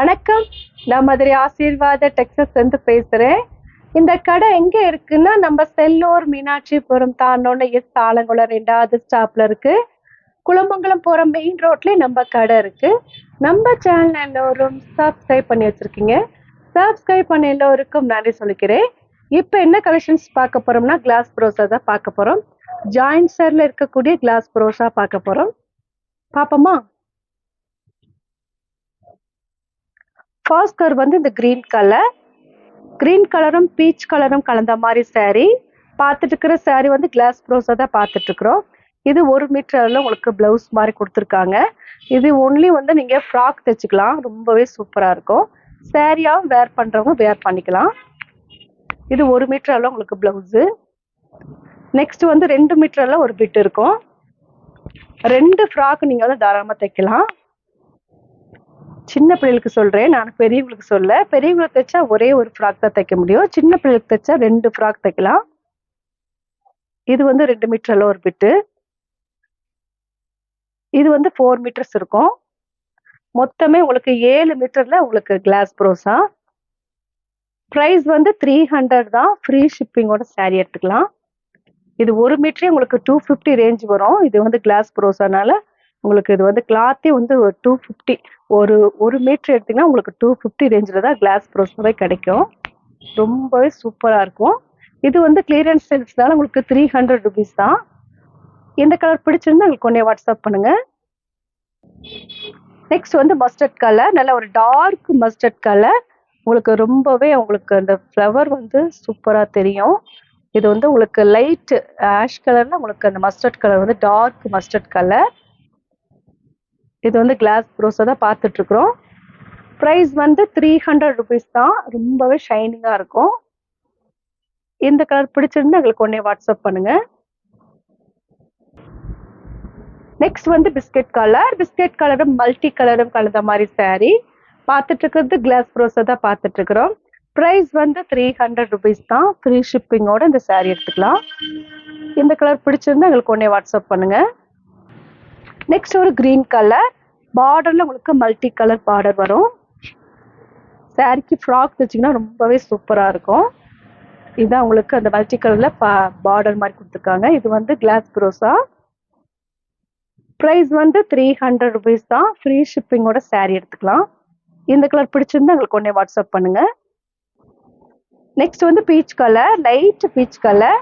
வணக்கம். நான் மதுரை ஆசீர்வாத டெக்ஸஸ்லேருந்து பேசுகிறேன். இந்த கடை எங்கே இருக்குன்னா, நம்ம செல்லூர் மீனாட்சிபுரம் தாண்டோன்னு ஆலங்குளம் 2வது ஸ்டாப்ல இருக்கு. குளமங்கலம் போகிற மெயின் ரோட்லேயே நம்ம கடை இருக்கு. நம்ம சேனல் எல்லோரும் சப்ஸ்கிரைப் பண்ணி வச்சுருக்கீங்க. சப்ஸ்கிரைப் பண்ண எல்லோருக்கும் நன்றி சொல்லிக்கிறேன். இப்போ என்ன கலெக்ஷன்ஸ் பார்க்க போகிறோம்னா, கிளாஸ் ப்ரோஸா தான் பார்க்க போகிறோம். ஜாயின்ஸரில் இருக்கக்கூடிய கிளாஸ் ப்ரோஸா பார்க்க போகிறோம். பார்ப்போமா? ஃபர்ஸ்ட் கலர் வந்து இந்த கிரீன் கலரும் பீச் கலரும் கலந்த மாதிரி saree. பார்த்துட்டு இருக்கிற saree வந்து கிளாஸ் ப்ரோஸா தான் பார்த்துட்டு இருக்கிறோம். இது 1 மீட்டர்ல உங்களுக்கு பிளவுஸ் மாதிரி கொடுத்துருக்காங்க. இது ஒன்லி வந்து நீங்க ஃப்ராக் தைச்சுக்கலாம். ரொம்பவே சூப்பரா இருக்கும். சாரியாவும் வேர் பண்றவங்க வேர் பண்ணிக்கலாம். இது 1 மீட்டர்ல உங்களுக்கு பிளவுஸ். நெக்ஸ்ட் வந்து 2 மீட்டர்ல ஒரு பிட் இருக்கும். 2 ஃப்ராக் நீங்க வந்து தாராளமா தைக்கலாம். சின்ன பிள்ளைகளுக்கு சொல்றேன், நான் பெரியவங்களுக்கு சொல்ல. பெரியவங்களுக்கு தைச்சா ஒரே ஒரு ஃப்ராக் தான் தைக்க முடியும். சின்ன பிள்ளைகளுக்கு தைச்சா 2 ஃப்ராக் தைக்கலாம். இது வந்து 2 மீட்டர்ல ஒரு பிட்டு. இது வந்து 4 மீட்டர்ஸ் இருக்கும். மொத்தமே உங்களுக்கு 7 மீட்டர்ல உங்களுக்கு கிளாஸ் ப்ரோஸா. ப்ரைஸ் வந்து 300 தான். ஃப்ரீ ஷிப்பிங்கோட saree எடுத்துக்கலாம். இது 1 மீட்டரே உங்களுக்கு 250 ரேஞ்ச் வரும். இது வந்து கிளாஸ் ப்ரோஸானால உங்களுக்கு இது வந்து கிளாத்தே வந்து 250. ஒரு மீட்டர் எடுத்தீங்கன்னா உங்களுக்கு 250 ரேஞ்சில் தான் கிளாஸ் ப்ரோஸாவே கிடைக்கும். ரொம்பவே சூப்பராக இருக்கும். இது வந்து கிளியரன்ஸ் சேல்ஸ்னால உங்களுக்கு 300 ருபீஸ் தான். இந்த கலர் பிடிச்சிருந்தா உங்களுக்கு ஒன்றே வாட்ஸ்அப் பண்ணுங்க. நெக்ஸ்ட் வந்து மஸ்டர்ட் கலர், நல்ல ஒரு டார்க் மஸ்டர்ட் கலர். உங்களுக்கு ரொம்பவே உங்களுக்கு அந்த ஃப்ளவர் வந்து சூப்பராக தெரியும். இது வந்து உங்களுக்கு லைட் ஆஷ் கலர்ல உங்களுக்கு அந்த மஸ்டர்ட் கலர் வந்து டார்க் மஸ்டர்ட் கலர். இது வந்து கிளாஸ் ப்ரோஸா தான் பார்த்துட்டு இருக்கிறோம். ப்ரைஸ் வந்து 300 ருபீஸ் தான். ரொம்பவே ஷைனிங்காக இருக்கும். இந்த கலர் பிடிச்சிருந்தா எங்களுக்கு ஒன்றே வாட்ஸ்அப் பண்ணுங்க. நெக்ஸ்ட் வந்து பிஸ்கெட் கலரும் மல்டி கலரும் கலந்த மாதிரி saree. பார்த்துட்டு இருக்கிறது கிளாஸ் ப்ரோஸா தான் பார்த்துட்டு இருக்கிறோம். ப்ரைஸ் வந்து 300 ருபீஸ் தான். ஃப்ரீ ஷிப்பிங்கோட இந்த saree எடுத்துக்கலாம். இந்த கலர் பிடிச்சிருந்தா எங்களுக்கு ஒன்றே வாட்ஸ்அப் பண்ணுங்க. நெக்ஸ்ட் ஒரு கிரீன் கலர் பார்டர்ல உங்களுக்கு மல்டி கலர் பார்டர் வரும். சாரிக்கு ஃப்ராக் தைச்சிங்கன்னா ரொம்பவே சூப்பராக இருக்கும். இதுதான் உங்களுக்கு அந்த மல்டி கலர்ல பார்டர் மாதிரி கொடுத்துருக்காங்க. இது வந்து கிளாஸ் ப்ரோஸா. ப்ரைஸ் வந்து 300 ருபீஸ் தான். ஃப்ரீ ஷிப்பிங்கோட saree எடுத்துக்கலாம். இந்த கலர் பிடிச்சிருந்தா உங்களுக்கு ஒன்றே வாட்ஸ்அப் பண்ணுங்க. நெக்ஸ்ட் வந்து peach colour, light peach colour.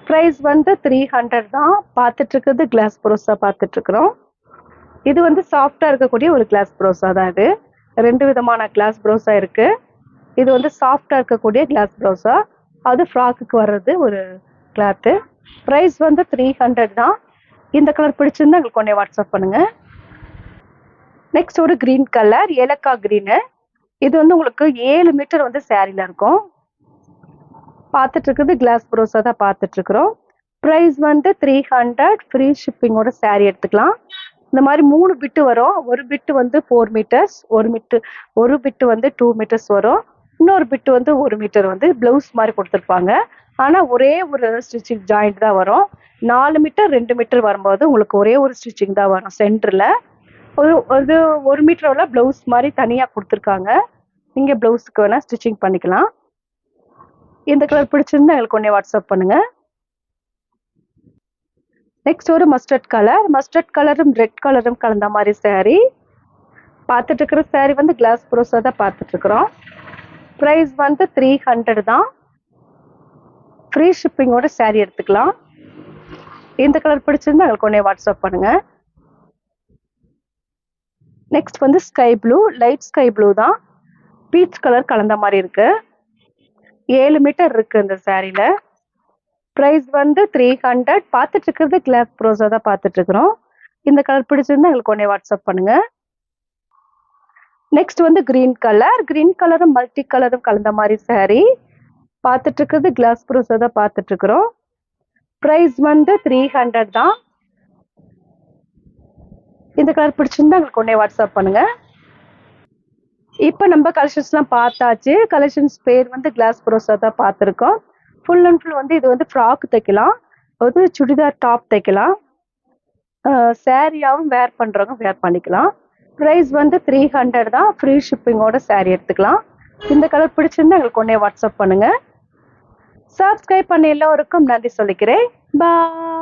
Price வந்து 300 தான். பார்த்துட்டு இருக்கிறது கிளாஸ் ப்ரோஸா பார்த்துட்டு இருக்கிறோம். இது வந்து சாஃப்டா இருக்கக்கூடிய ஒரு கிளாஸ் ப்ரோஸா தான். இது 2 விதமான கிளாஸ் ப்ரோஸா இருக்கு. இது வந்து சாஃப்டா இருக்கக்கூடிய கிளாஸ் ப்ரோஸா. அது ஃப்ராக்குக்கு வர்றது ஒரு கிளாத்து. ப்ரைஸ் வந்து 300 தான். இந்த கலர் பிடிச்சிருந்தா உங்களுக்கு ஒன்றே வாட்ஸ்அப் பண்ணுங்க. நெக்ஸ்ட் ஒரு கிரீன் கலர், ஏலக்காய் கிரீனு. இது வந்து உங்களுக்கு 7 மீட்டர் வந்து சாரியில இருக்கும். பார்த்துட்டு இருக்கிறது கிளாஸ் ப்ரோஸா தான் பார்த்துட்டு இருக்கிறோம். ப்ரைஸ் வந்து 300. ஃப்ரீ ஷிப்பிங்கோட saree எடுத்துக்கலாம். இந்த மாதிரி 3 பிட்டு வரும். ஒரு பிட்டு வந்து 4 மீட்டர்ஸ், ஒரு பிட்டு வந்து 2 மீட்டர்ஸ் வரும். இன்னொரு பிட்டு வந்து 1 மீட்டர் வந்து பிளவுஸ் மாதிரி கொடுத்துருப்பாங்க. ஆனால் ஒரே ஒரு ஸ்டிச்சிங் ஜாயிண்ட் தான் வரும். 4 மீட்டர் 2 மீட்டர் வரும்போது உங்களுக்கு ஒரே ஒரு ஸ்டிச்சிங் தான் வரும். சென்டரில் ஒரு மீட்டர் உள்ள பிளவுஸ் மாதிரி தனியாக கொடுத்துருக்காங்க. நீங்கள் பிளவுஸுக்கு வேணால் ஸ்டிச்சிங் பண்ணிக்கலாம். இந்த கலர் பிடிச்சிருந்தா எங்களுக்கு ஒன்றே வாட்ஸ்அப் பண்ணுங்க. நெக்ஸ்ட் ஒரு மஸ்டர்ட் கலரும் ரெட் கலரும் கலந்த மாதிரி saree. பார்த்துட்டு இருக்கிற saree வந்து கிளாஸ் ப்ரோஸா தான் பார்த்துட்டு இருக்கிறோம். ப்ரைஸ் வந்து 300 தான். ஃப்ரீ ஷிப்பிங்கோட saree எடுத்துக்கலாம். இந்த கலர் பிடிச்சிருந்தா எங்களுக்கு ஒன்றே வாட்ஸ்அப் பண்ணுங்க. நெக்ஸ்ட் வந்து sky blue, light sky blue தான். பீச் கலர் கலந்த மாதிரி இருக்கு. 7 மீட்டர் இருக்கு இந்த சாரியில. ப்ரைஸ் வந்து 300. பார்த்துட்டு இருக்கிறது கிளாஸ் ப்ரோஸா தான் பார்த்துட்டு இருக்கிறோம். இந்த கலர் பிடிச்சிருந்தா எங்களுக்கு ஒன்றே வாட்ஸ்அப் பண்ணுங்க. நெக்ஸ்ட் வந்து கிரீன் கலரும் மல்டி கலரும் கலந்த மாதிரி saree. பார்த்துட்டு இருக்கிறது கிளாஸ் ப்ரோஸா தான் பார்த்துட்டு இருக்கிறோம். ப்ரைஸ் வந்து 300 தான். இந்த கலர் பிடிச்சிருந்தா எங்களுக்கு ஒன்றே வாட்ஸ்அப் பண்ணுங்க. இப்போ நம்ம கலெக்ஷன்ஸ்லாம் பார்த்தாச்சு. கலெக்ஷன்ஸ் பேர் வந்து கிளாஸ் ப்ரோஸா தான் பார்த்துருக்கோம். ஃபுல் அண்ட் ஃபுல் வந்து இது வந்து ஃப்ராக் தைக்கலாம், ஒரு சுடிதார் டாப் தைக்கலாம், சாரியாகவும் வேர் பண்ணுறவங்க வேர் பண்ணிக்கலாம். ப்ரைஸ் வந்து 300 தான். ஃப்ரீ ஷிப்பிங்கோட saree எடுத்துக்கலாம். இந்த கலர் பிடிச்சிருந்தா எங்களுக்கு உடனே வாட்ஸ்அப் பண்ணுங்க. சப்ஸ்கிரைப் பண்ண எல்லோருக்கும் நன்றி சொல்லிக்கிறேன். பாய்.